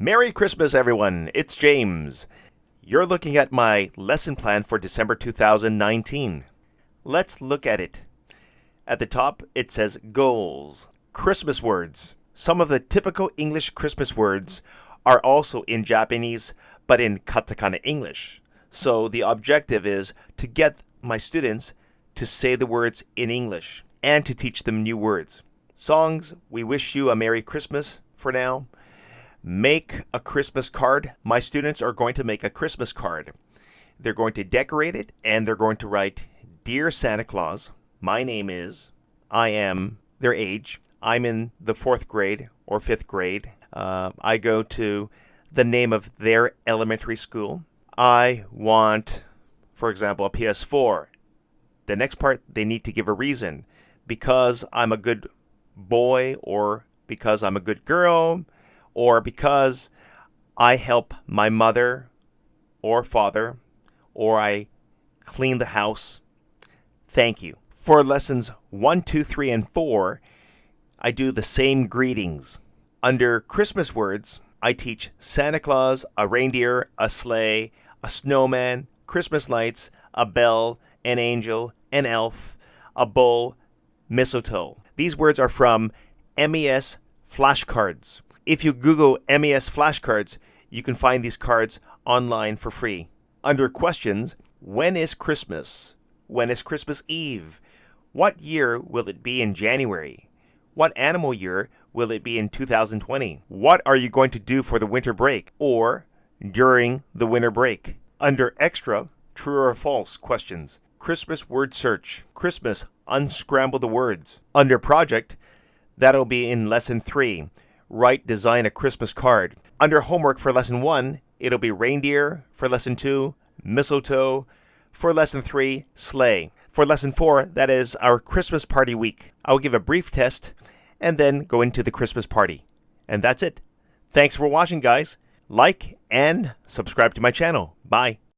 Merry Christmas, everyone. It's James. You're looking at my lesson plan for December 2019. Let's look at it. At the top, it says goals. Christmas words. Some of the typical English Christmas words are also in Japanese, but in katakana English. So the objective is to get my students to say the words in English and to teach them new words. Songs, we wish you a Merry Christmas for now. Make a Christmas card. My students are going to make a Christmas card. They're going to decorate it and they're going to write, Dear Santa Claus, my name is, I am, their age. I'm in the 4th grade or 5th grade. I go to the name of their elementary school. I want, for example, a PS4. The next part, they need to give a reason. Because I'm a good boy, or because I'm a good girl, or because I help my mother or father, or I clean the house. Thank you. For lessons 1, 2, 3, and 4, I do the same greetings. Under Christmas words, I teach Santa Claus, a reindeer, a sleigh, a snowman, Christmas lights, a bell, an angel, an elf, a bull, mistletoe. These words are from MES flashcards. If you Google MES flashcards, you can find these cards online for free. Under questions, when is Christmas? When is Christmas Eve? What year will it be in January? What animal year will it be in 2020? What are you going to do for the winter break or during the winter break? Under extra, true or false questions, Christmas word search. Christmas, unscramble the words. Under project, that'll be in lesson 3. Write, design a Christmas card. Under homework for lesson 1, it'll be reindeer. For lesson 2, mistletoe. For lesson 3, sleigh. For lesson 4, that is our Christmas party week. I'll give a brief test and then go into the Christmas party. And that's it. Thanks for watching, guys. Like and subscribe to my channel. Bye.